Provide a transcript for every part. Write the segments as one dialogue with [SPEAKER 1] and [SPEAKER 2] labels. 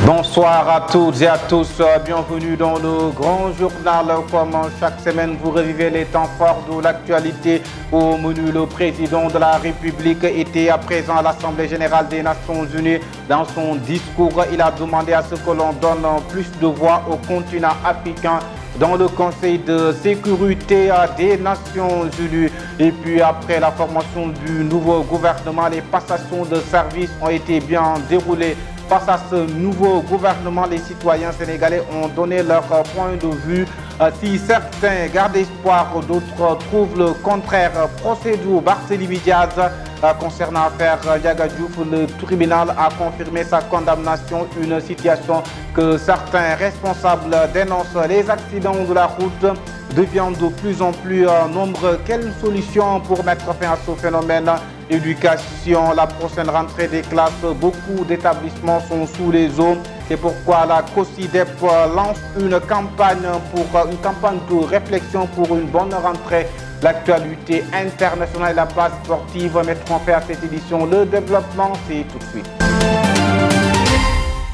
[SPEAKER 1] Bonsoir à toutes et à tous, bienvenue dans le grand journal. Comme chaque semaine, vous revivez les temps forts de l'actualité. Au menu, le président de la République était à présent à l'Assemblée générale des Nations Unies. Dans son discours, il a demandé à ce que l'on donne plus de voix au continent africain dans le Conseil de sécurité des Nations Unies. Et puis après la formation du nouveau gouvernement, les passations de services ont été bien déroulées. Face à ce nouveau gouvernement, les citoyens sénégalais ont donné leur point de vue. Si certains gardent espoir, d'autres trouvent le contraire. Procédure Barthélémy Diaz concernant l'affaire Ndiaga Diouf, le tribunal a confirmé sa condamnation, une situation que certains responsables dénoncent. Les accidents de la route deviennent de plus en plus nombreux. Quelle solution pour mettre fin à ce phénomène? Éducation, la prochaine rentrée des classes, beaucoup d'établissements sont sous les eaux. C'est pourquoi la COSIDEP lance une campagne de réflexion pour une bonne rentrée. L'actualité internationale et la place sportive mettront fin à cette édition. Le développement, c'est tout de suite.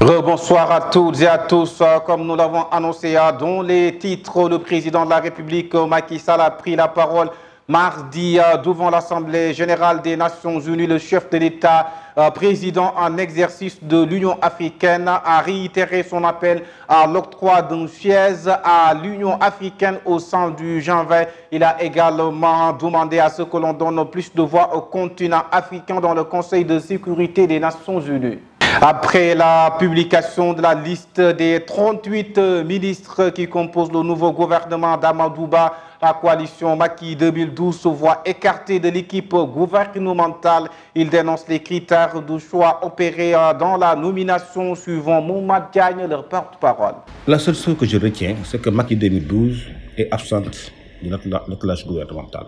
[SPEAKER 1] Bonsoir à toutes et à tous. Comme nous l'avons annoncé dans les titres, le président de la République, Macky Sall, a pris la parole mardi devant l'Assemblée générale des Nations Unies. Le chef de l'État, président en exercice de l'Union africaine, a réitéré son appel à l'octroi d'un siège à l'Union africaine au sein du G20. Il a également demandé à ce que l'on donne plus de voix au continent africain dans le Conseil de sécurité des Nations Unies. Après la publication de la liste des 38 ministres qui composent le nouveau gouvernement d'Amadou Ba, la coalition Macky 2012 se voit écartée de l'équipe gouvernementale. Il dénonce les critères de choix opérés dans la nomination suivant Mohamed Diagne, leur porte-parole.
[SPEAKER 2] La seule chose que je retiens, c'est que Macky 2012 est absente de l'attelage gouvernemental.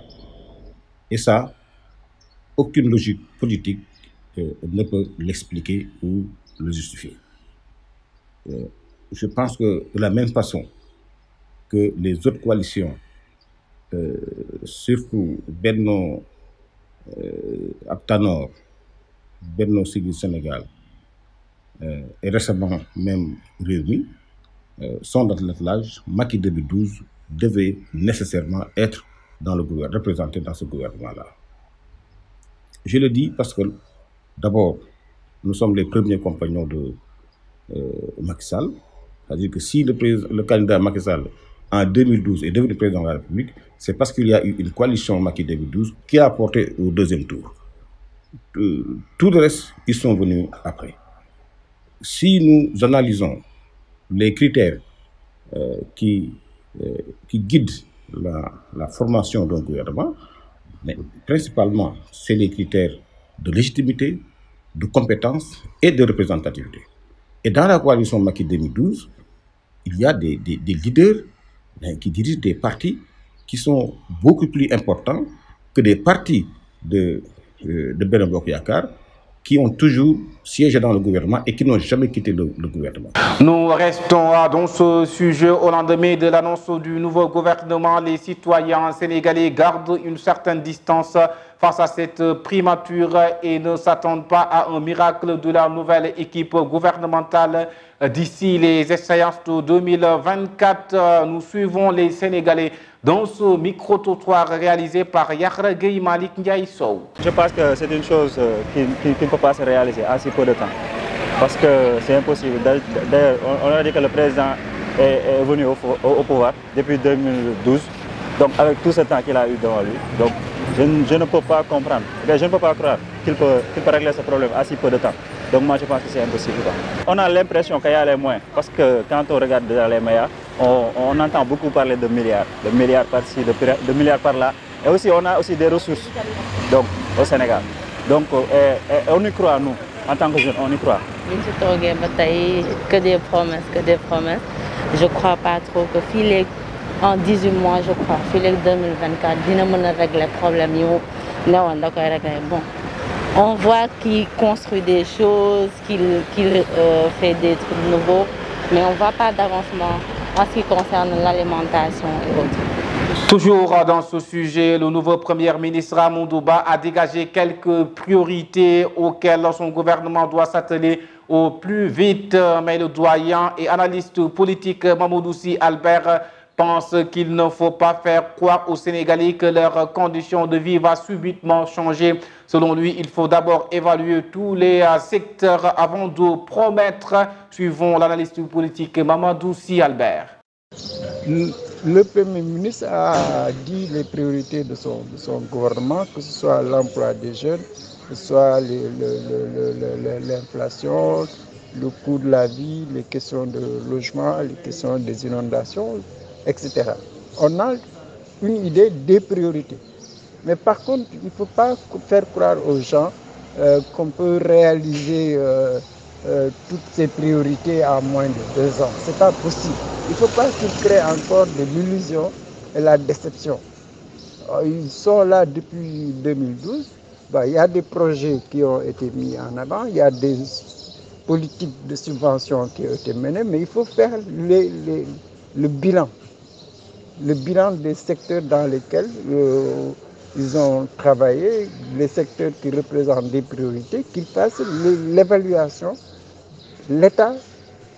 [SPEAKER 2] Et ça, aucune logique politique ne peut l'expliquer ou le justifier. Je pense que de la même façon que les autres coalitions, surtout Benno Aptanor, Benno Siggil Sénégal et récemment même Rewmi sont dans l'attelage, Macky 2012 devait nécessairement être représenté dans ce gouvernement-là. Je le dis parce que d'abord, nous sommes les premiers compagnons de Macky Sall. C'est-à-dire que si le candidat Macky Sall en 2012 est devenu président de la République, c'est parce qu'il y a eu une coalition Macky 2012 qui a apporté au deuxième tour. Tout le reste, ils sont venus après. Si nous analysons les critères qui guident la formation d'un gouvernement, mais principalement, c'est les critères de légitimité, de compétence et de représentativité. Et dans la coalition Macky 2012, il y a des leaders qui dirigent des partis qui sont beaucoup plus importants que des partis de Benno Bokk Yakaar qui ont toujours siégé dans le gouvernement et qui n'ont jamais quitté le gouvernement.
[SPEAKER 1] Nous restons dans ce sujet au lendemain de l'annonce du nouveau gouvernement. Les citoyens sénégalais gardent une certaine distance face à cette primature et ne s'attendent pas à un miracle de la nouvelle équipe gouvernementale. D'ici les échéances de 2024, nous suivons les Sénégalais dans ce micro-trottoir réalisé par Yahra Gueye Malik Ndiaye Sow.
[SPEAKER 3] Je pense que c'est une chose qui ne peut pas se réaliser en si peu de temps. Parce que c'est impossible. D'ailleurs, on a dit que le président est venu au pouvoir depuis 2012. Donc avec tout ce temps qu'il a eu devant lui. Donc je ne peux pas comprendre, je ne peux pas croire qu'il peut régler ce problème à si peu de temps. Donc moi je pense que c'est impossible. On a l'impression qu'il y a les moyens, parce que quand on regarde déjà les médias, on entend beaucoup parler de milliards par-ci, de milliards par-là. Et aussi on a aussi des ressources donc, au Sénégal. Donc on y croit nous, en tant que jeunes, on y croit.
[SPEAKER 4] Que des promesses. Je ne crois pas trop que en 18 mois, je crois, filet 2024, dina mën régler les problèmes. Bon, on voit qu'il construit des choses, qu'il fait des trucs nouveaux, mais on ne voit pas d'avancement en ce qui concerne l'alimentation et autres.
[SPEAKER 1] Toujours dans ce sujet, le nouveau Premier ministre Amadou Ba a dégagé quelques priorités auxquelles son gouvernement doit s'atteler au plus vite. Mais le doyen et analyste politique Mamadou Sy Albert pense qu'il ne faut pas faire croire aux Sénégalais que leur condition de vie va subitement changer. Selon lui, il faut d'abord évaluer tous les secteurs avant de promettre. Suivons l'analyste politique Mamadou Sy Albert.
[SPEAKER 5] Le Premier ministre a dit les priorités de son gouvernement, que ce soit l'emploi des jeunes, que ce soit l'inflation, le coût de la vie, les questions de logement, les questions des inondations, etc. On a une idée des priorités. Mais par contre, il ne faut pas faire croire aux gens qu'on peut réaliser toutes ces priorités en moins de 2 ans. Ce n'est pas possible. Il ne faut pas qu'ils créent encore de l'illusion et la déception. Ils sont là depuis 2012. Il y a des projets qui ont été mis en avant, il y a des politiques de subvention qui ont été menées, mais il faut faire le bilan des secteurs dans lesquels ils ont travaillé, les secteurs qui représentent des priorités, qu'ils fassent l'évaluation, l'état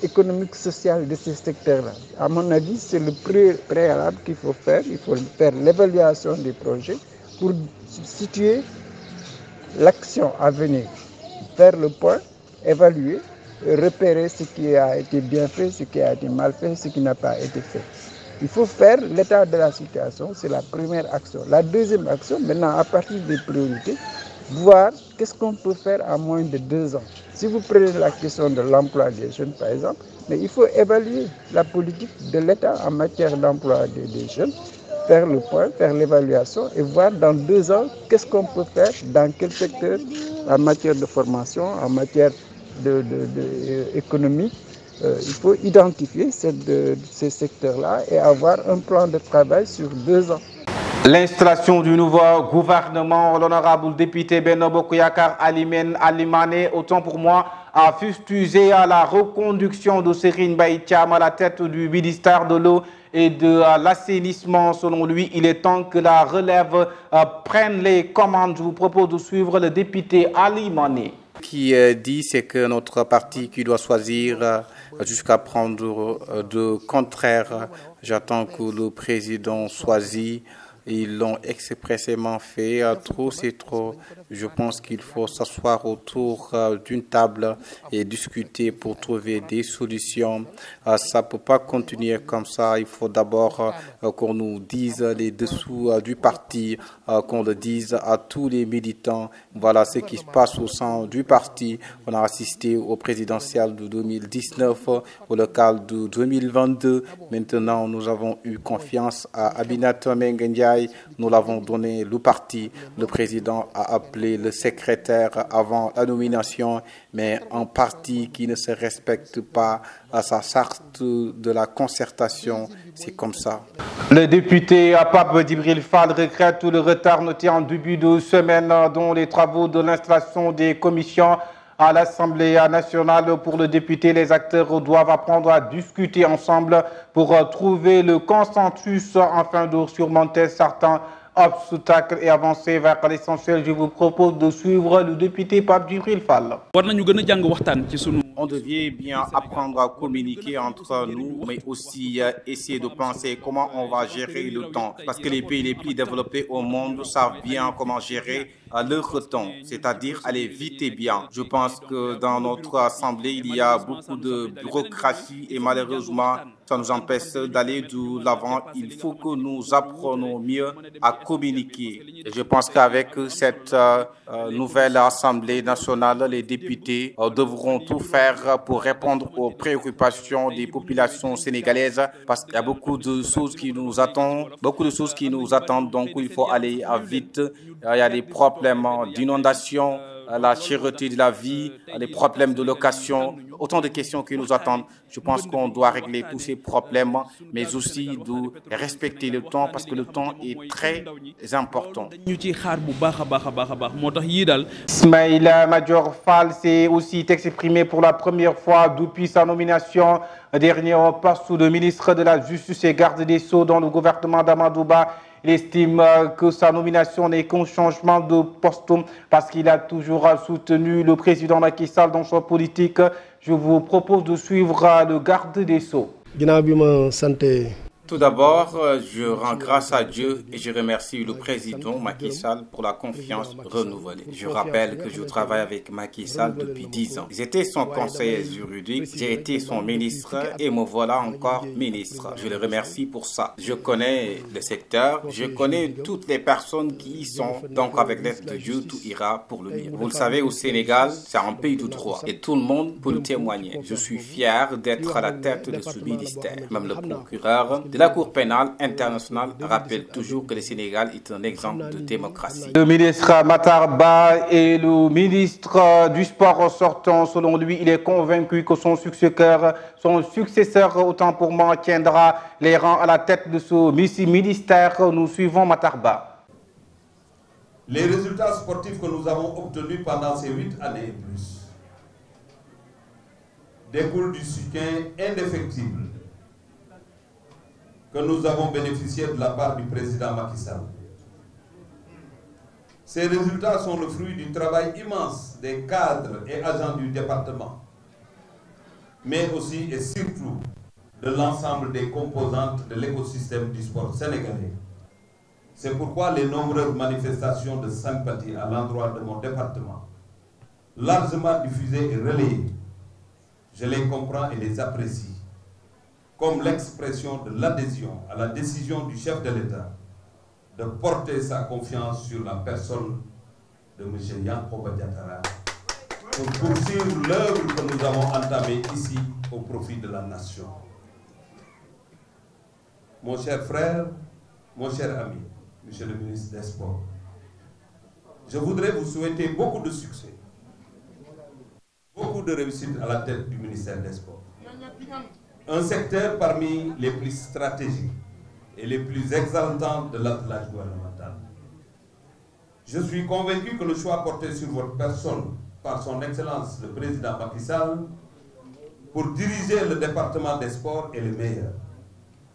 [SPEAKER 5] économique, social de ces secteurs-là. À mon avis, c'est le préalable qu'il faut faire. Il faut faire l'évaluation des projets pour situer l'action à venir, faire le point, évaluer, repérer ce qui a été bien fait, ce qui a été mal fait, ce qui n'a pas été fait. Il faut faire l'état de la situation, c'est la première action. La deuxième action, maintenant, à partir des priorités, voir qu'est-ce qu'on peut faire en moins de 2 ans. Si vous prenez la question de l'emploi des jeunes, par exemple, mais il faut évaluer la politique de l'État en matière d'emploi des jeunes, faire le point, faire l'évaluation et voir dans 2 ans qu'est-ce qu'on peut faire, dans quel secteur, en matière de formation, en matière économique. Il faut identifier ces secteurs-là et avoir un plan de travail sur 2 ans.
[SPEAKER 1] L'installation du nouveau gouvernement, l'honorable député Benno Bokk Yakaar Alimane, autant pour moi, a fustigé à la reconduction de Serigne Mbaye Thiam à la tête du ministère de l'eau et de l'assainissement. Selon lui, il est temps que la relève prenne les commandes. Je vous propose de suivre le député Alimane.
[SPEAKER 6] Ce qui dit, c'est que notre parti qui doit choisir jusqu'à prendre de contraire. J'attends que le président choisisse. Ils l'ont expressément fait. Trop, c'est trop. Je pense qu'il faut s'asseoir autour d'une table et discuter pour trouver des solutions. Ça ne peut pas continuer comme ça. Il faut d'abord qu'on nous dise les dessous du parti, qu'on le dise à tous les militants. Voilà ce qui se passe au sein du parti. On a assisté au présidentiel de 2019, au local de 2022. Maintenant, nous avons eu confiance à Aminata Mbengue Ndiaye. Nous l'avons donné le parti. Le président a appelé le secrétaire avant la nomination, mais un parti qui ne se respecte pas à sa charte de la concertation, c'est comme ça.
[SPEAKER 1] Le député Pape Djibril Fall regrette tout le retard noté en début de semaine dans les travaux de l'installation des commissions à l'Assemblée nationale. Pour le député, les acteurs doivent apprendre à discuter ensemble pour trouver le consensus afin de surmonter certains obstacles et avancer vers l'essentiel. Je vous propose de suivre le député Pape Djibril Fall.
[SPEAKER 6] On devait bien apprendre à communiquer entre nous, mais aussi essayer de penser comment on va gérer le temps. Parce que les pays les plus développés au monde savent bien comment gérer leur temps, c'est-à-dire aller vite et bien. Je pense que dans notre assemblée, il y a beaucoup de bureaucratie et malheureusement, ça nous empêche d'aller de l'avant. Il faut que nous apprenions mieux à communiquer. Et je pense qu'avec cette nouvelle Assemblée nationale, les députés devront tout faire pour répondre aux préoccupations des populations sénégalaises parce qu'il y a beaucoup de choses qui nous attendent, donc il faut aller vite. Il y a des problèmes d'inondation, la cherté de la vie, les problèmes de location, autant de questions qui nous attendent. Je pense qu'on doit régler tous ces problèmes, mais aussi de respecter le temps parce que le temps est très important.
[SPEAKER 1] Ismaïla Madior Fall s'est aussi exprimé pour la première fois depuis sa nomination dernier au poste de ministre de la Justice et garde des Sceaux dans le gouvernement d'Amadouba. Il estime que sa nomination n'est qu'un changement de poste parce qu'il a toujours soutenu le président Macky Sall dans sa politique. Je vous propose de suivre le garde des Sceaux.
[SPEAKER 6] Tout d'abord, je rends grâce à Dieu et je remercie le président Macky Sall pour la confiance renouvelée. Je rappelle que je travaille avec Macky Sall depuis 10 ans. J'étais son conseiller juridique, j'ai été son ministre et me voilà encore ministre. Je le remercie pour ça. Je connais le secteur, je connais toutes les personnes qui y sont. Donc avec l'aide de Dieu, tout ira pour le mieux. Vous le savez, au Sénégal, c'est un pays de droit et tout le monde peut le témoigner. Je suis fier d'être à la tête de ce ministère. Même le procureur de la Cour pénale internationale rappelle toujours que le Sénégal est un exemple de démocratie.
[SPEAKER 1] Le ministre Matar Ba est le ministre du sport sortant. Selon lui, il est convaincu que son successeur, autant pour moi, tiendra les rangs à la tête de ce ministère. Nous suivons Matar Ba.
[SPEAKER 7] Les résultats sportifs que nous avons obtenus pendant ces 8 années et plus découlent du soutien indéfectible que nous avons bénéficié de la part du président Macky Sall. Ces résultats sont le fruit du travail immense des cadres et agents du département, mais aussi et surtout de l'ensemble des composantes de l'écosystème du sport sénégalais. C'est pourquoi les nombreuses manifestations de sympathie à l'endroit de mon département, largement diffusées et relayées, je les comprends et les apprécie, comme l'expression de l'adhésion à la décision du chef de l'État de porter sa confiance sur la personne de M. Yankoba Diattara pour poursuivre l'œuvre que nous avons entamée ici au profit de la nation. Mon cher frère, mon cher ami, Monsieur le ministre des Sports, je voudrais vous souhaiter beaucoup de succès, beaucoup de réussite à la tête du ministère des Sports. Un secteur parmi les plus stratégiques et les plus exaltants de l'attelage gouvernemental. Je suis convaincu que le choix porté sur votre personne par son Excellence le Président Macky Sall pour diriger le département des sports est le meilleur.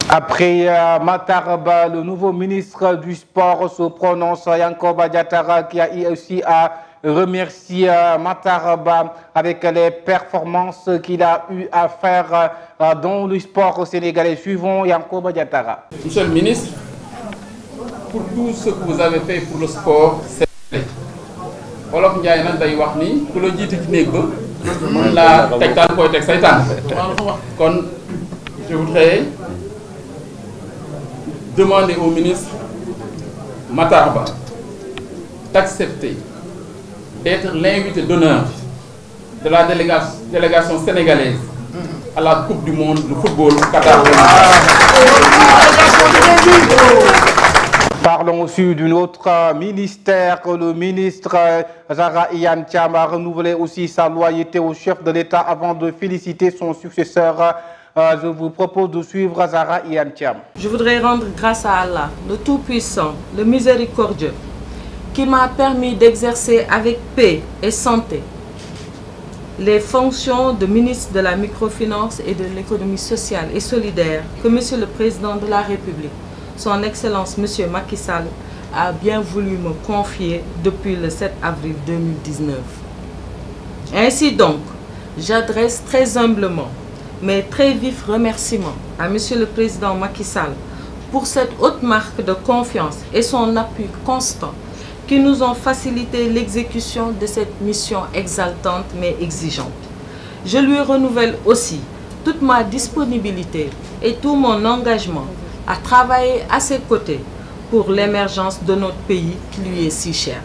[SPEAKER 1] Après Matar Ba, le nouveau ministre du Sport se prononce. Yankoba Diattara qui a aussi à remercier Matar Ba avec les performances qu'il a eu à faire dans le sport sénégalais. Suivons Yankoba Diattara.
[SPEAKER 8] Monsieur le ministre, pour tout ce que vous avez fait pour le sport sénégalais, Wolof Njaay nag day wax ni ku la jiite ci néeg ba mën laa teg daan koy teg say tànk. Kon je voudrais demander au ministre Matar Ba d'accepter d'être l'invité d'honneur de la délégation sénégalaise à la Coupe du Monde de football au Qatar.
[SPEAKER 1] Parlons aussi d'un autre ministère. Le ministre Zahra Iyane Thiam a renouvelé aussi sa loyauté au chef de l'État avant de féliciter son successeur. Je vous propose de suivre Zahra Iyane Thiam.
[SPEAKER 9] Je voudrais rendre grâce à Allah, le Tout-Puissant, le Miséricordieux, qui m'a permis d'exercer avec paix et santé les fonctions de ministre de la microfinance et de l'économie sociale et solidaire que Monsieur le Président de la République, son Excellence Monsieur Macky Sall, a bien voulu me confier depuis le 7 avril 2019. Ainsi donc, j'adresse très humblement mes très vifs remerciements à Monsieur le Président Macky Sall pour cette haute marque de confiance et son appui constant qui nous ont facilité l'exécution de cette mission exaltante mais exigeante. Je lui renouvelle aussi toute ma disponibilité et tout mon engagement à travailler à ses côtés pour l'émergence de notre pays qui lui est si cher.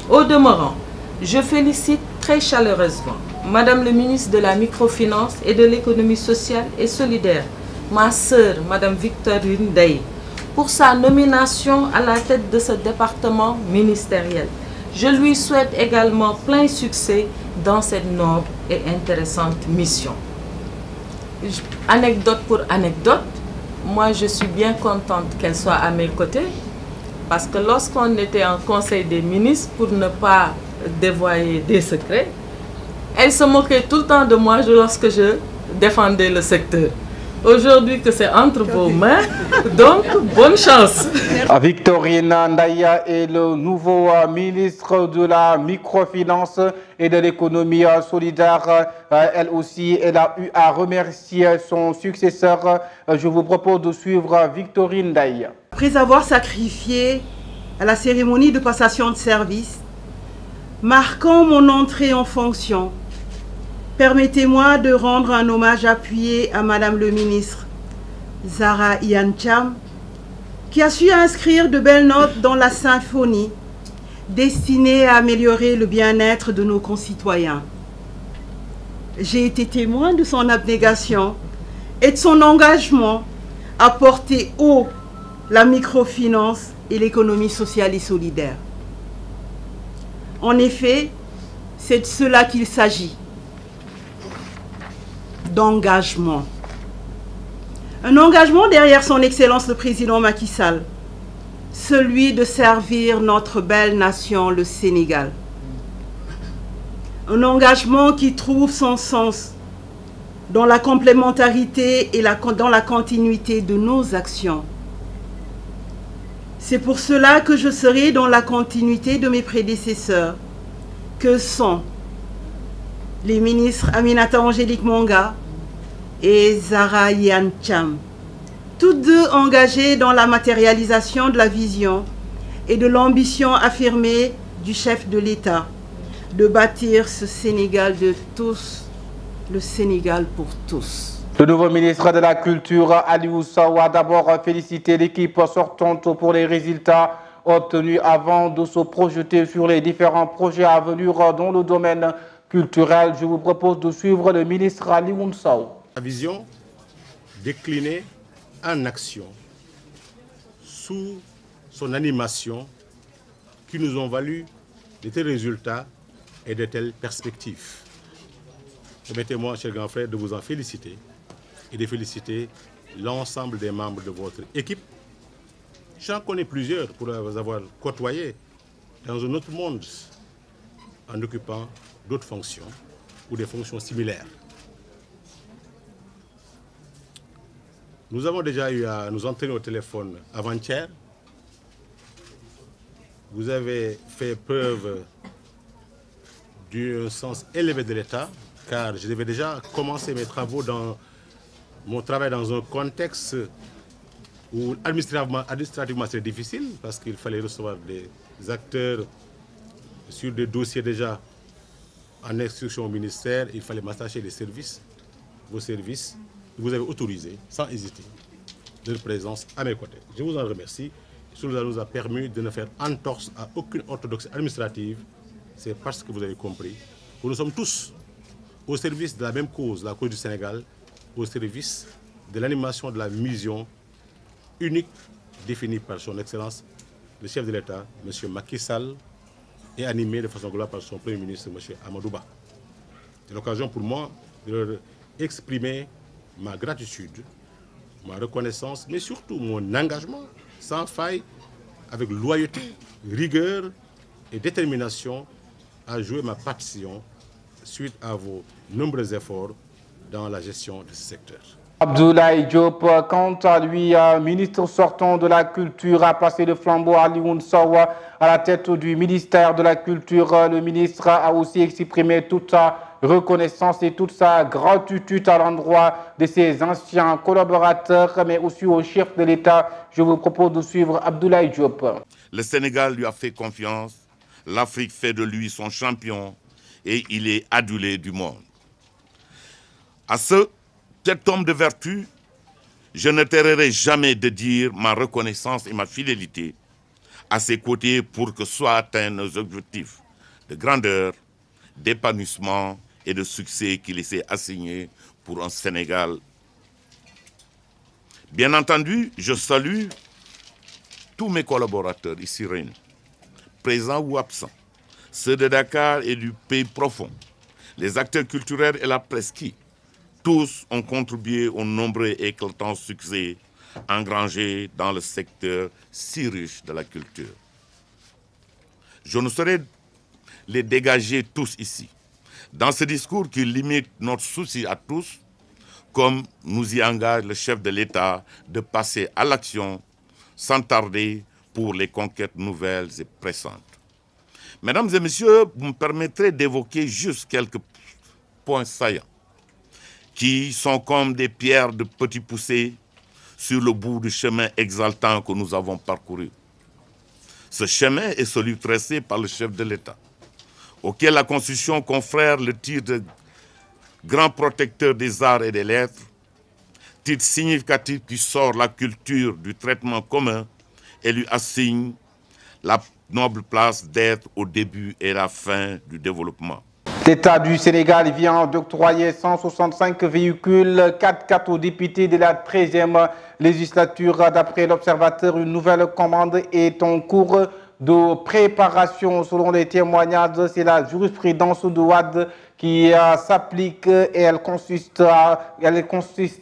[SPEAKER 9] Au demeurant, je félicite très chaleureusement Madame le ministre de la Microfinance et de l'économie sociale et solidaire, ma sœur Madame Victorine Day, pour sa nomination à la tête de ce département ministériel Je lui souhaite également plein succès dans cette noble et intéressante mission. Anecdote pour anecdote, moi je suis bien contente qu'elle soit à mes côtés parce que lorsqu'on était en conseil des ministres, pour ne pas dévoiler des secrets, elle se moquait tout le temps de moi lorsque je défendais le secteur. Aujourd'hui que c'est entre vos mains, donc bonne chance.
[SPEAKER 1] Victorine Ndaya est le nouveau ministre de la microfinance et de l'économie solidaire. Elle aussi, elle a eu à remercier son successeur. Je vous propose de suivre Victorine Ndaya.
[SPEAKER 10] Après avoir sacrifié à la cérémonie de passation de service, marquant mon entrée en fonction, permettez-moi de rendre un hommage appuyé à Madame le ministre Zahra Iyane Thiam, qui a su inscrire de belles notes dans la symphonie destinée à améliorer le bien-être de nos concitoyens. J'ai été témoin de son abnégation et de son engagement à porter haut la microfinance et l'économie sociale et solidaire. En effet, c'est de cela qu'il s'agit. D'engagement. Un engagement derrière son Excellence le Président Macky Sall, celui de servir notre belle nation, le Sénégal. Un engagement qui trouve son sens dans la complémentarité et dans la continuité de nos actions. C'est pour cela que je serai dans la continuité de mes prédécesseurs, que sont les ministres Aminata Angélique Monga et Zahra Iyane Thiam, toutes deux engagées dans la matérialisation de la vision et de l'ambition affirmée du chef de l'État de bâtir ce Sénégal de tous, le Sénégal pour tous.
[SPEAKER 1] Le nouveau ministre de la Culture, Aliou Sow, a d'abord félicité l'équipe sortante pour les résultats obtenus avant de se projeter sur les différents projets à venir dans le domaine culturel. Je vous propose de suivre le ministre Aliou Sow.
[SPEAKER 2] La vision déclinée en action sous son animation qui nous ont valu de tels résultats et de telles perspectives. Permettez-moi, cher grand frère, de vous en féliciter et de féliciter l'ensemble des membres de votre équipe. J'en connais plusieurs pour vous avoir côtoyé dans un autre monde en occupant d'autres fonctions ou des fonctions similaires. Nous avons déjà eu à nous entraîner au téléphone avant-hier. Vous avez fait preuve d'un sens élevé de l'État, car je devais déjà commencer mes travaux dans mon travail dans un contexte où administrativement c'est difficile, parce qu'il fallait recevoir des acteurs sur des dossiers déjà en instruction au ministère. Il fallait m'attacher des services, vos services. Vous avez autorisé, sans hésiter, leur présence à mes côtés. Je vous en remercie. Cela nous a permis de ne faire entorse à aucune orthodoxie administrative. C'est parce que vous avez compris que nous sommes tous au service de la même cause, la cause du Sénégal, au service de l'animation de la mission unique définie par son Excellence, le chef de l'État, M. Macky Sall, et animée de façon globale par son Premier ministre, M. Amadou Ba. C'est l'occasion pour moi de leur exprimer ma gratitude, ma reconnaissance, mais surtout mon engagement sans faille, avec loyauté, rigueur et détermination à jouer ma partition suite à vos nombreux efforts dans la gestion de ce secteur.
[SPEAKER 1] Abdoulaye Diop, quant à lui, ministre sortant de la Culture, a passé le flambeau à Aliou Sow à la tête du ministère de la Culture. Le ministre a aussi exprimé toute sa reconnaissance et toute sa gratitude à l'endroit de ses anciens collaborateurs, mais aussi au chef de l'État. Je vous propose de suivre Abdoulaye Diop.
[SPEAKER 11] Le Sénégal lui a fait confiance, l'Afrique fait de lui son champion et il est adulé du monde. À cet homme de vertu, je ne tairai jamais de dire ma reconnaissance et ma fidélité à ses côtés pour que soient atteints nos objectifs de grandeur, d'épanouissement et de succès qu'il s'est assigné pour un Sénégal. Bien entendu, je salue tous mes collaborateurs ici réunis, présents ou absents, ceux de Dakar et du pays profond, les acteurs culturels et la presse qui, tous ont contribué aux nombreux et éclatants succès engrangés dans le secteur si riche de la culture. Je ne saurais les dégager tous ici, dans ce discours qui limite notre souci à tous, comme nous y engage le chef de l'État de passer à l'action sans tarder pour les conquêtes nouvelles et pressantes. Mesdames et messieurs, vous me permettrez d'évoquer juste quelques points saillants qui sont comme des pierres de petits poussés sur le bout du chemin exaltant que nous avons parcouru. Ce chemin est celui tracé par le chef de l'État, auquel la Constitution confère le titre de grand protecteur des arts et des lettres, titre significatif qui sort la culture du traitement commun et lui assigne la noble place d'être au début et la fin du développement.
[SPEAKER 1] L'État du Sénégal vient d'octroyer 165 véhicules 4x4 aux députés de la 13e législature. D'après l'Observateur, une nouvelle commande est en cours de préparation. Selon les témoignages, c'est la jurisprudence de Wade qui s'applique et elle consiste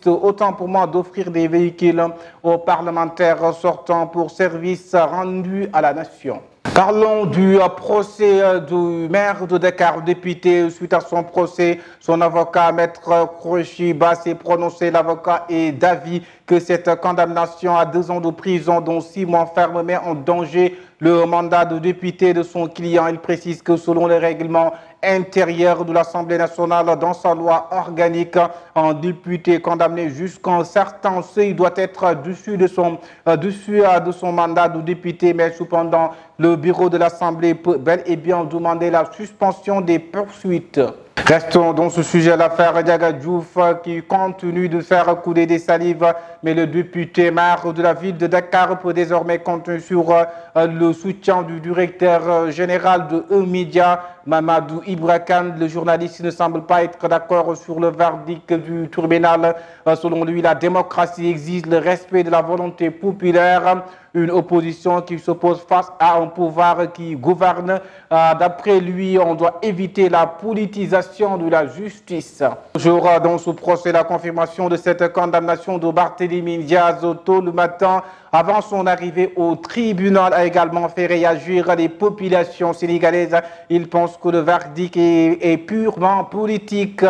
[SPEAKER 1] autant pour moi d'offrir des véhicules aux parlementaires sortants pour service rendu à la nation. Parlons du procès du maire de Dakar, député. Suite à son procès, son avocat, Maître Khoureyssi-Ba, s'est prononcé. L'avocat est d'avis que cette condamnation à 2 ans de prison, dont 6 mois ferme, met en danger le mandat de député de son client. Il précise que selon les règlements intérieurs de l'Assemblée nationale, dans sa loi organique, un député condamné jusqu'à un certain seuil doit être dessus de son mandat de député, mais cependant, le bureau de l'Assemblée peut bel et bien demander la suspension des poursuites. Restons dans ce sujet, l'affaire Diaga Diouf qui continue de faire couler des salives, mais le député maire de la ville de Dakar peut désormais compter sur le soutien du directeur général de E-Media, Mamadou Ibra Kane. Le journaliste ne semble pas être d'accord sur le verdict du tribunal. Selon lui, la démocratie exige le respect de la volonté populaire. Une opposition qui s'oppose face à un pouvoir qui gouverne. D'après lui, on doit éviter la politisation de la justice. Toujours dans ce procès, la confirmation de cette condamnation de Barthélémy Diaz tôt le matin avant son arrivée au tribunal a également fait réagir les populations sénégalaises. Ils pensent que le verdict est purement politique.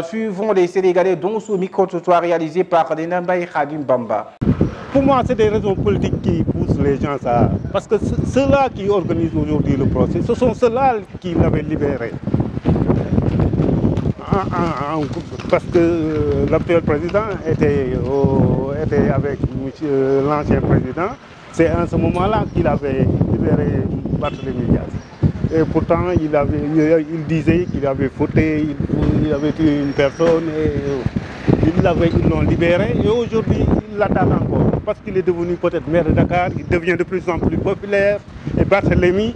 [SPEAKER 1] Suivons les Sénégalais dont ce micro-trottoir réalisé par Denambaye Khadim Bamba.
[SPEAKER 12] Pour moi, c'est des raisons politiques qui poussent les gens à... Parce que ceux-là qui organisent aujourd'hui le procès, ce sont ceux-là qui l'avaient libéré. Parce que l'actuel président était avec l'ancien président. C'est à ce moment-là qu'il avait libéré Barthélémy Diaz. Et pourtant, il disait qu'il avait fauté, il avait tué une personne. Ils l'ont libéré et aujourd'hui, il l'attend encore. Parce qu'il est devenu peut-être maire de Dakar, il devient de plus en plus populaire. Et Barthélémy,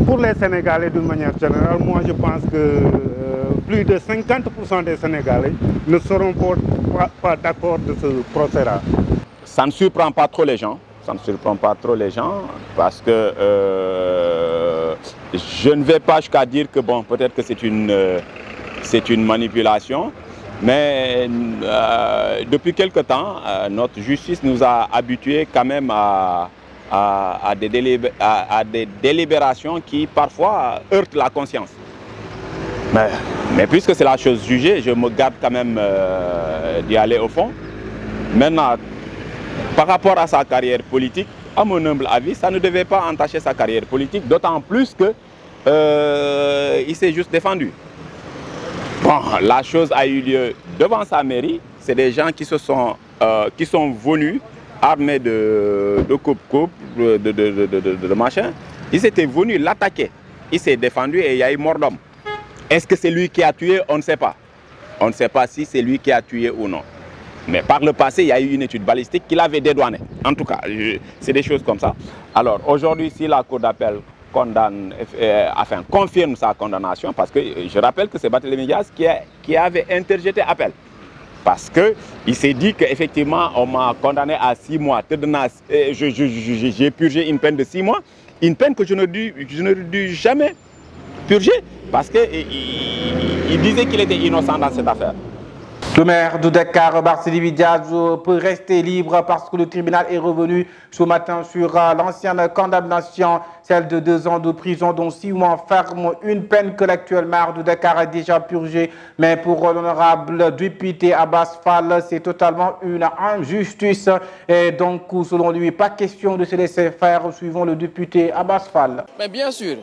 [SPEAKER 12] pour les Sénégalais d'une manière générale, moi je pense que plus de 50% des Sénégalais ne seront pas d'accord de ce procès-là.
[SPEAKER 13] Ça ne surprend pas trop les gens. Ça ne surprend pas trop les gens parce que je ne vais pas jusqu'à dire que bon, peut-être que c'est une manipulation. Mais depuis quelque temps, notre justice nous a habitués quand même à des délibérations qui parfois heurtent la conscience. Mais puisque c'est la chose jugée, je me garde quand même d'y aller au fond. Maintenant, par rapport à sa carrière politique, à mon humble avis, ça ne devait pas entacher sa carrière politique, d'autant plus qu'il s'est juste défendu. Bon, la chose a eu lieu devant sa mairie. C'est des gens qui sont venus armés de coupe-coupe, de machin. Ils étaient venus l'attaquer. Il s'est défendu et il y a eu mort d'homme. Est-ce que c'est lui qui a tué? On ne sait pas. On ne sait pas si c'est lui qui a tué ou non. Mais par le passé, il y a eu une étude balistique qui l'avait dédouané. En tout cas, c'est des choses comme ça. Alors aujourd'hui, si la Cour d'appel confirme sa condamnation, parce que je rappelle que c'est Barthélémy Diaz qui avait interjeté appel. Parce qu'il s'est dit qu'effectivement, on m'a condamné à 6 mois. J'ai purgé une peine de 6 mois, une peine que je ne dû jamais purger parce qu'il disait qu'il était innocent dans cette affaire.
[SPEAKER 1] Le maire de Dakar, Barthélémy Diaz, peut rester libre parce que le tribunal est revenu ce matin sur l'ancienne condamnation, celle de 2 ans de prison, dont 6 mois ferme, une peine que l'actuel maire de Dakar a déjà purgée. Mais pour l'honorable député Abbas Fall, c'est totalement une injustice. Et donc, selon lui, pas question de se laisser faire, suivant le député Abbas Fall.
[SPEAKER 14] Mais bien sûr,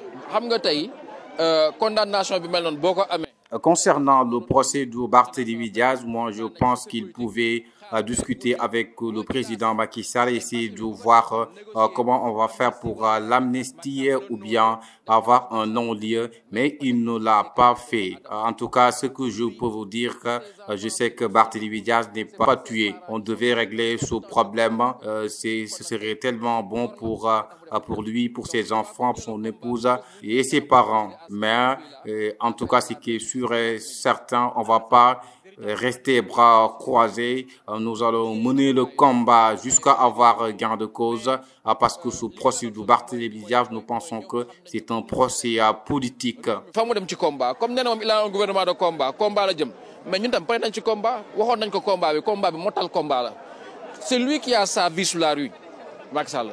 [SPEAKER 14] condamnation bi mel non boko amé.
[SPEAKER 6] Concernant le procès de Barthélémy Diaz, moi je pense qu'il pouvait discuter avec le président Macky Sall et essayer de voir comment on va faire pour l'amnistier ou bien avoir un non-lieu, mais il ne l'a pas fait. En tout cas, ce que je peux vous dire, je sais que Barthélémy Diaz n'est pas tué. On devait régler ce problème. Ce serait tellement bon pour lui, pour ses enfants, pour son épouse et ses parents. Mais en tout cas, ce qui est sûr et certain, on ne va pas rester bras croisés. Nous allons mener le combat jusqu'à avoir gain de cause parce que ce procès de Barthélémy Diaz, nous pensons que c'est un procès politique.
[SPEAKER 14] Comme il a un gouvernement de combat la jëm. Mais nous tam paré nañ ci combat, waxon nañ ko combat bi motal combat la. C'est lui qui a sa vie sur la rue. Macky Sall.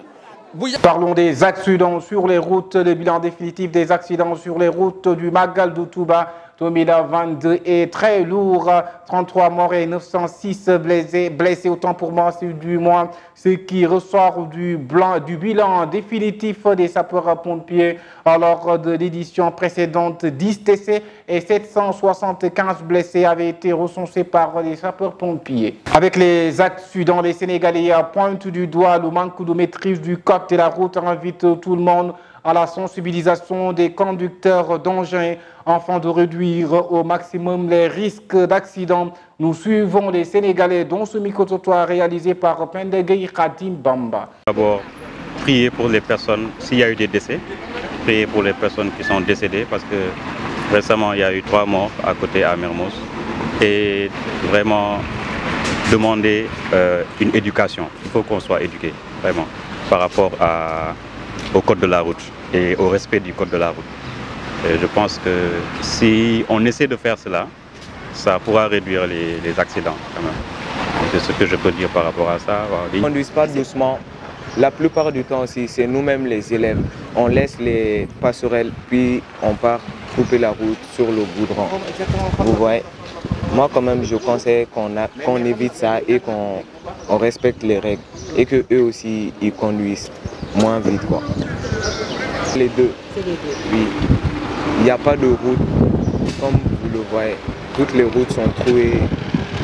[SPEAKER 1] Parlons des accidents sur les routes. Le bilan définitif des accidents sur les routes du Magal de Touba 2022 est très lourd. 33 morts et 906 blessés. Autant pour moi, c'est du moins ce qui ressort du bilan définitif des sapeurs-pompiers. Alors de l'édition précédente, 10 décès et 775 blessés avaient été recensés par les sapeurs-pompiers. Avec les accidents, les Sénégalais pointent du doigt le manque de maîtrise du code de la route. Invite tout le monde à la sensibilisation des conducteurs d'engins afin de réduire au maximum les risques d'accident. Nous suivons les Sénégalais dans ce micro-trottoir réalisé par Pendegui Khadim Bamba.
[SPEAKER 15] D'abord, prier pour les personnes, s'il y a eu des décès, prier pour les personnes qui sont décédées parce que récemment il y a eu 3 morts à côté à Mermoz et vraiment demander une éducation. Il faut qu'on soit éduqué vraiment par rapport au code de la route et au respect du code de la route. Et je pense que si on essaie de faire cela, ça pourra réduire les accidents quand même. C'est ce que je peux dire par rapport à ça.
[SPEAKER 16] On ne conduise pas doucement. La plupart du temps aussi, c'est nous-mêmes les élèves. On laisse les passerelles, puis on part couper la route sur le goudron. Vous voyez, moi quand même je conseille qu'on évite ça et qu'on respecte les règles et que eux aussi ils conduisent moins vite quoi. Les deux. Oui. Il n'y a pas de route comme vous le voyez. Toutes les routes sont trouées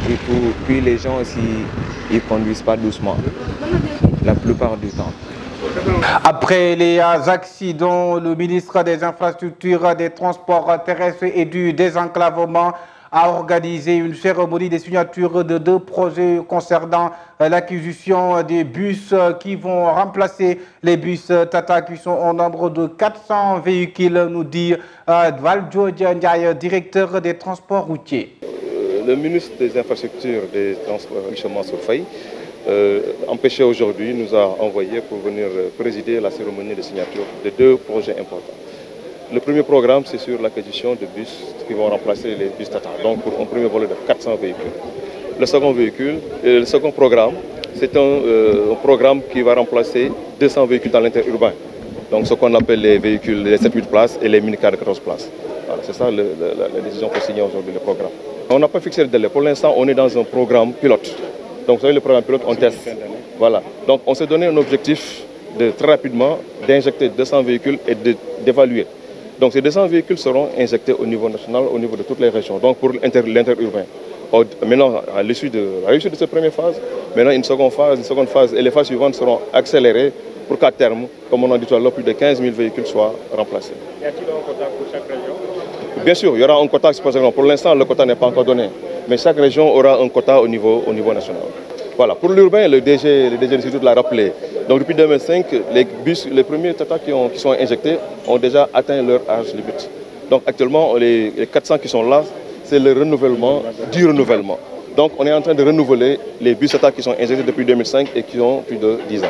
[SPEAKER 16] et tout. Puis les gens aussi ils conduisent pas doucement la plupart du temps.
[SPEAKER 1] Après les accidents, le ministre des Infrastructures, des Transports terrestres et du désenclavement a organisé une cérémonie de signature de 2 projets concernant l'acquisition des bus qui vont remplacer les bus Tata qui sont au nombre de 400 véhicules, nous dit Valdjo Ndiaye, directeur des transports routiers.
[SPEAKER 17] Le ministre des Infrastructures des Transports, Michel Mansour Faye, empêché aujourd'hui, nous a envoyé pour venir présider la cérémonie de signature de 2 projets importants. Le premier programme, c'est sur l'acquisition de bus qui vont remplacer les bus Tata, donc pour un premier volet de 400 véhicules. Le second programme, c'est un programme qui va remplacer 200 véhicules dans l'interurbain. Donc ce qu'on appelle les véhicules de 7-8 places et les minicars de 14 places. Voilà, c'est ça la décision pour signer aujourd'hui le programme. On n'a pas fixé le délai. Pour l'instant, on est dans un programme pilote. Donc vous savez, le programme pilote, on teste. Voilà. Donc on s'est donné un objectif de très rapidement d'injecter 200 véhicules et d'évaluer. Donc ces 200 véhicules seront injectés au niveau national, au niveau de toutes les régions, donc pour l'interurbain. Maintenant, à l'issue de cette première phase, maintenant une seconde phase et les phases suivantes seront accélérées pour qu'à terme, comme on a dit tout à l'heure, plus de 15 000 véhicules soient remplacés.
[SPEAKER 18] Y a-t-il un quota pour chaque région?
[SPEAKER 17] Bien sûr, il y aura un quota. Pour l'instant, le quota n'est pas encore donné, mais chaque région aura un quota au niveau national. Voilà. Pour l'urbain, le DG de l'Institut l'a rappelé. Donc depuis 2005, les premiers Tata qui sont injectés ont déjà atteint leur âge limite. Donc actuellement, les 400 qui sont là, c'est le renouvellement du renouvellement. Donc on est en train de renouveler les bus Tata qui sont injectés depuis 2005 et qui ont plus de 10 ans.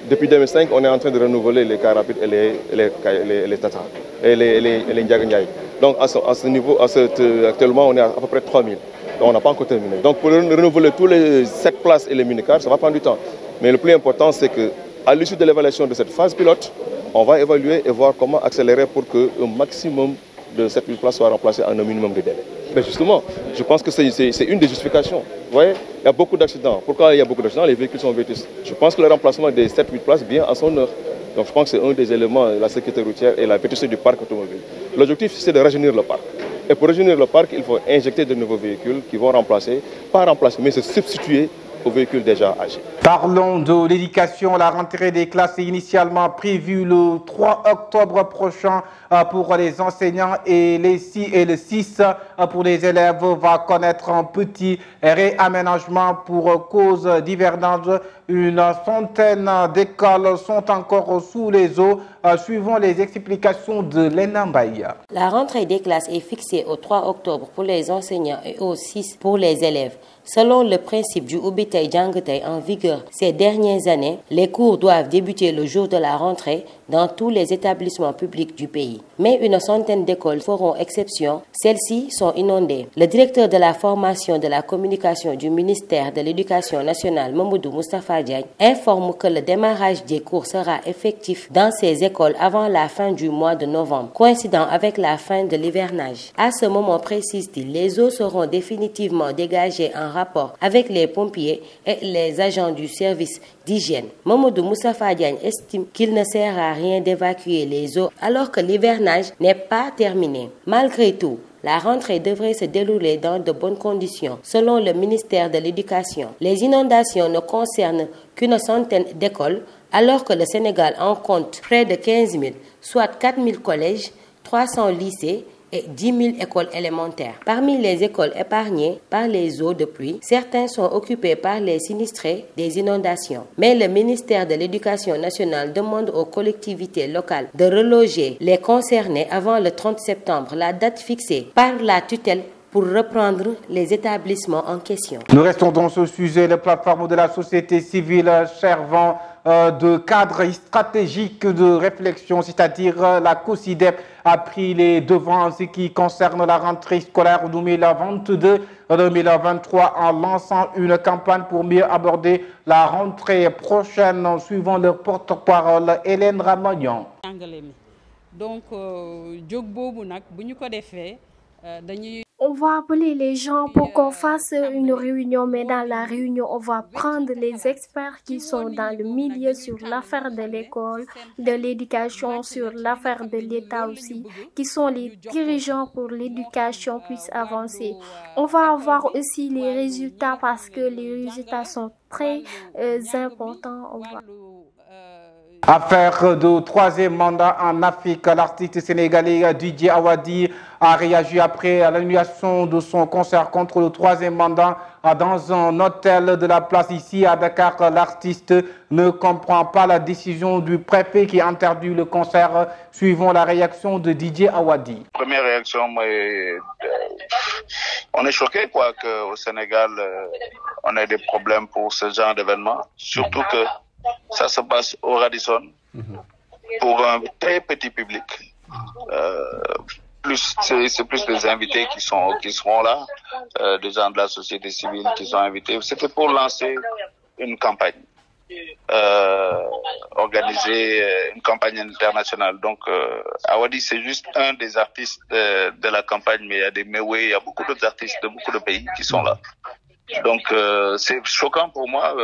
[SPEAKER 17] depuis 2005, on est en train de renouveler les cars rapides et les Tata et les Ndiaga Ndiaye. Donc à ce niveau, actuellement, on est à peu près 3000. On n'a pas encore terminé. Donc pour renouveler tous les 7 places et les minicars, ça va prendre du temps. Mais le plus important, c'est qu'à l'issue de l'évaluation de cette phase pilote, on va évaluer et voir comment accélérer pour qu'un maximum de 7000 places soient remplacées en un minimum de délai. Mais justement, je pense que c'est une des justifications. Vous voyez, il y a beaucoup d'accidents. Pourquoi il y a beaucoup d'accidents? Les véhicules sont vétustes. Je pense que le remplacement des 7-8 places vient à son heure. Donc je pense que c'est un des éléments de la sécurité routière et la vétusté du parc automobile. L'objectif, c'est de rajeunir le parc. Et pour rajeunir le parc, il faut injecter de nouveaux véhicules qui vont remplacer, pas remplacer, mais se substituer aux véhicules déjà âgés.
[SPEAKER 1] Parlons de l'éducation. La rentrée des classes est initialement prévue le 3 octobre prochain pour les enseignants et le 6 pour les élèves va connaître un petit réaménagement pour cause d'hivernage. Une centaine d'écoles sont encore sous les eaux, suivant les explications de Lena Mbaye.
[SPEAKER 19] La rentrée des classes est fixée au 3 octobre pour les enseignants et au 6 pour les élèves. Selon le principe du Ubitay Djangetay en vigueur ces dernières années, les cours doivent débuter le jour de la rentrée dans tous les établissements publics du pays. Mais une centaine d'écoles feront exception, celles-ci sont inondées. Le directeur de la formation de la communication du ministère de l'Éducation nationale, Mamoudou Moustapha Diagne, informe que le démarrage des cours sera effectif dans ces écoles avant la fin du mois de novembre, coïncidant avec la fin de l'hivernage. À ce moment, précise-t-il, les eaux seront définitivement dégagées en rapport avec les pompiers et les agents du service d'hygiène. Mamoudou Moustapha Diagne estime qu'il ne sert à rien d'évacuer les eaux alors que l'hivernage n'est pas terminé. Malgré tout, la rentrée devrait se dérouler dans de bonnes conditions, selon le ministère de l'Éducation. Les inondations ne concernent qu'une centaine d'écoles, alors que le Sénégal en compte près de 15 000, soit 4 000 collèges, 300 lycées et 10 000 écoles élémentaires. Parmi les écoles épargnées par les eaux de pluie, certains sont occupés par les sinistrés des inondations. Mais le ministère de l'Éducation nationale demande aux collectivités locales de reloger les concernés avant le 30 septembre, la date fixée par la tutelle pour reprendre les établissements en question.
[SPEAKER 1] Nous restons dans ce sujet. Les plateformes de la société civile servant de cadre stratégique de réflexion, c'est-à-dire la COSIDEP, a pris les devants en ce qui concerne la rentrée scolaire 2022-2023 en lançant une campagne pour mieux aborder la rentrée prochaine, suivant leur porte-parole Hélène Ramagnon.
[SPEAKER 20] Donc,
[SPEAKER 21] on va appeler les gens pour qu'on fasse une réunion, mais dans la réunion, on va prendre les experts qui sont dans le milieu sur l'affaire de l'école, de l'éducation, sur l'affaire de l'État aussi, qui sont les dirigeants pour l'éducation puissent avancer. On va avoir aussi les résultats parce que les résultats sont très importants.
[SPEAKER 1] Affaire de troisième mandat en Afrique, l'artiste sénégalais DJ Awadi a réagi après l'annulation de son concert contre le troisième mandat dans un hôtel de la place ici à Dakar. L'artiste ne comprend pas la décision du préfet qui interdit le concert, suivant la réaction de DJ Awadi.
[SPEAKER 22] Première réaction, on est choqué qu'au Sénégal, on ait des problèmes pour ce genre d'événement, surtout que ça se passe au Radisson pour un très petit public. C'est plus des invités qui seront là, des gens de la société civile qui sont invités. C'était pour lancer une campagne, organiser une campagne internationale. Donc, Awadi, c'est juste un des artistes de la campagne, mais il y a des Mewé, il y a beaucoup d'autres artistes de beaucoup de pays qui sont là. Donc c'est choquant pour moi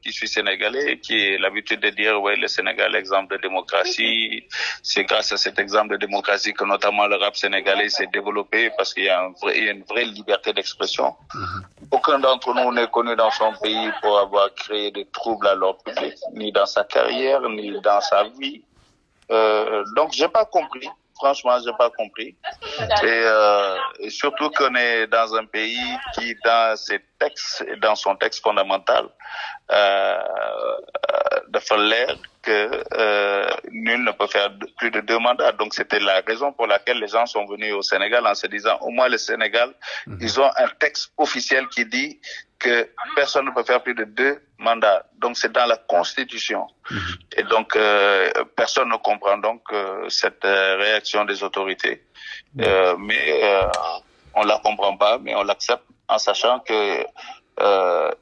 [SPEAKER 22] qui suis sénégalais, qui ai l'habitude de dire ouais, le Sénégal exemple de démocratie, c'est grâce à cet exemple de démocratie que notamment le rap sénégalais s'est développé parce qu'il y a une vraie liberté d'expression. Aucun d'entre nous n'est connu dans son pays pour avoir créé des troubles à l'ordre public, ni dans sa carrière, ni dans sa vie. Donc j'ai pas compris. Franchement, j'ai pas compris. Et surtout qu'on est dans un pays qui, dans ses textes, dans son texte fondamental, de faire l'air que nul ne peut faire plus de 2 mandats. Donc c'était la raison pour laquelle les gens sont venus au Sénégal en se disant, au moins le Sénégal, ils ont un texte officiel qui dit que personne ne peut faire plus de 2 mandat. Donc c'est dans la Constitution. Et donc personne ne comprend donc cette réaction des autorités. Mais on la comprend pas, mais on l'accepte en sachant que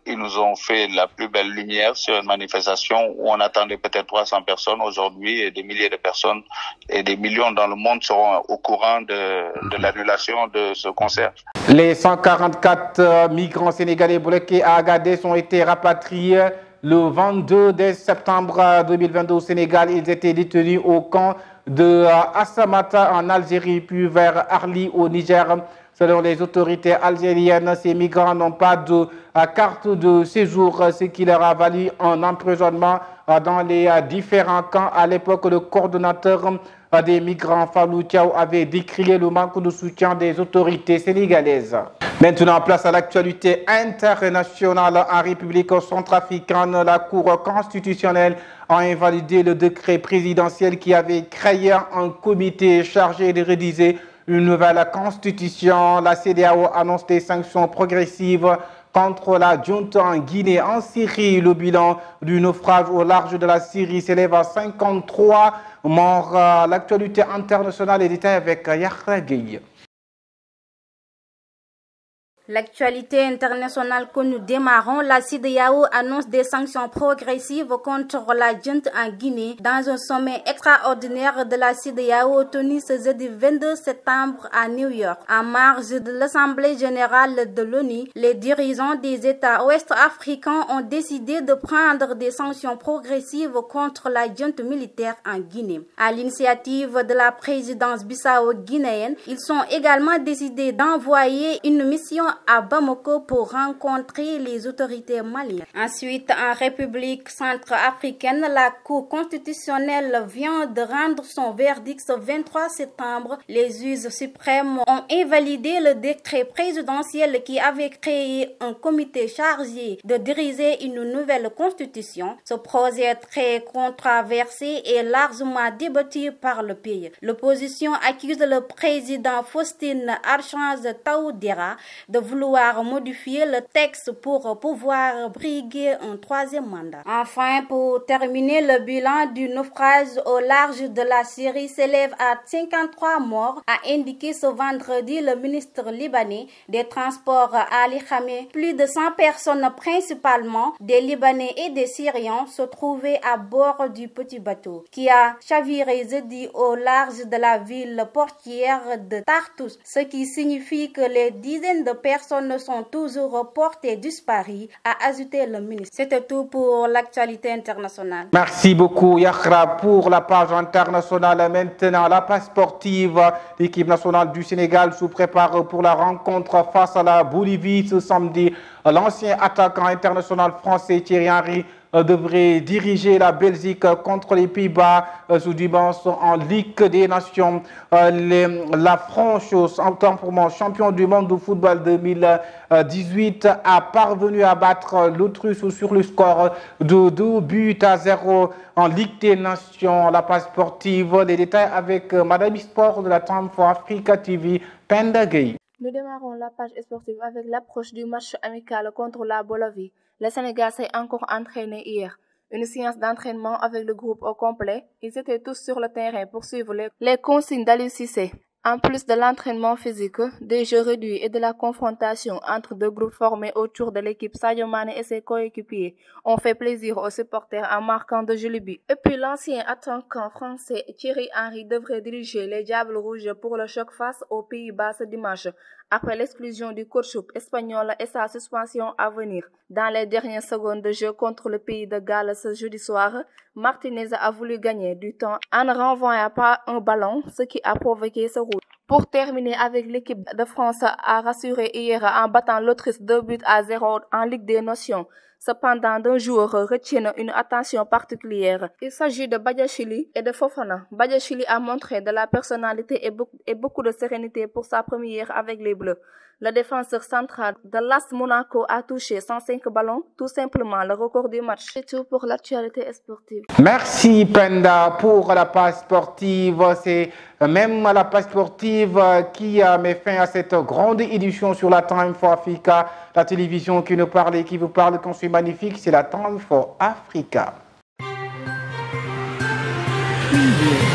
[SPEAKER 22] ils nous ont fait la plus belle lumière sur une manifestation où on attendait peut-être 300 personnes aujourd'hui et des milliers de personnes et des millions dans le monde seront au courant de l'annulation de ce concert.
[SPEAKER 1] Les 144 migrants sénégalais bloqués à Agadez ont été rapatriés le 22 septembre 2022 au Sénégal. Ils étaient détenus au camp de Assamata en Algérie puis vers Arli au Niger. Selon les autorités algériennes, ces migrants n'ont pas de carte de séjour, ce qui leur a valu un emprisonnement dans les différents camps. À l'époque, le coordonnateur des migrants, Fallou Thiaw, avait décrié le manque de soutien des autorités sénégalaises. Maintenant, place à l'actualité internationale. En République centrafricaine, la Cour constitutionnelle a invalidé le décret présidentiel qui avait créé un comité chargé de rédiger une nouvelle constitution. La CEDEAO annonce des sanctions progressives contre la junte en Guinée. En Syrie, le bilan du naufrage au large de la Syrie s'élève à 53 morts. L'actualité internationale est détaillée avec Yahra Gueye.
[SPEAKER 3] L'actualité internationale que nous démarrons, la CEDEAO annonce des sanctions progressives contre la junte en Guinée dans un sommet extraordinaire de la CEDEAO tenu ce jeudi 22 septembre à New York. En marge de l'Assemblée générale de l'ONU, les dirigeants des États ouest-africains ont décidé de prendre des sanctions progressives contre la junte militaire en Guinée. À l'initiative de la présidence bissau-guinéenne, ils ont également décidé d'envoyer une mission à Bamako pour rencontrer les autorités maliennes. Ensuite, en République centrafricaine, la Cour constitutionnelle vient de rendre son verdict ce 23 septembre. Les juges suprêmes ont invalidé le décret présidentiel qui avait créé un comité chargé de diriger une nouvelle constitution. Ce projet très controversé est largement débattu par le pays. L'opposition accuse le président Faustin Archange Touadéra de vouloir modifier le texte pour pouvoir briguer un troisième mandat. Enfin, pour terminer, le bilan du naufrage au large de la Syrie s'élève à 53 morts, a indiqué ce vendredi le ministre libanais des Transports Ali Khameh. Plus de 100 personnes, principalement des Libanais et des Syriens, se trouvaient à bord du petit bateau qui a chaviré jeudi au large de la ville portière de Tartus, ce qui signifie que les dizaines de personnes sont toujours portées disparues, a ajouté le ministre. C'était tout pour l'actualité internationale.
[SPEAKER 1] Merci beaucoup Yahra pour la page internationale. Maintenant, la page sportive. L'équipe nationale du Sénégal se prépare pour la rencontre face à la Bolivie ce samedi. L'ancien attaquant international français Thierry Henry devrait diriger la Belgique contre les Pays-Bas ce dimanche en Ligue des Nations. La France, en tant que champion du monde de football 2018, a parvenu à battre l'Autriche sur le score de 2-0 en Ligue des Nations. La page sportive, les détails avec Madame Sport de la Time for Africa TV, Penda Gueye.
[SPEAKER 4] Nous démarrons la page sportive avec l'approche du match amical contre la Bolivie. Le Sénégal s'est encore entraîné hier. Une séance d'entraînement avec le groupe au complet. Ils étaient tous sur le terrain pour suivre les consignes d'Aliou Cissé. En plus de l'entraînement physique, des jeux réduits et de la confrontation entre deux groupes formés autour de l'équipe, Sadio Mané et ses coéquipiers ont fait plaisir aux supporters en marquant de jolis buts. Et puis l'ancien attaquant français Thierry Henry devrait diriger les Diables Rouges pour le choc face aux Pays-Bas ce dimanche, après l'exclusion du coach espagnol et sa suspension à venir. Dans les dernières secondes de jeu contre le pays de Galles ce jeudi soir, Martinez a voulu gagner du temps en ne renvoyant pas un ballon, ce qui a provoqué ce rouge. Pour terminer avec l'équipe de France a rassuré hier en battant l'Autriche 2-0 en Ligue des Nations. Cependant, deux joueurs retiennent une attention particulière. Il s'agit de Badiashile et de Fofana. Badiashile a montré de la personnalité et beaucoup de sérénité pour sa première avec les Bleus. Le défenseur central de l'AS Monaco a touché 105 ballons, tout simplement le record du match. C'est tout pour l'actualité sportive.
[SPEAKER 1] Merci Penda pour la page sportive. C'est même la page sportive qui met fin à cette grande édition sur la Time for Africa, la télévision qui nous parle et qui vous parle, qu'on se magnifique, c'est la Time for Africa.
[SPEAKER 5] Preview.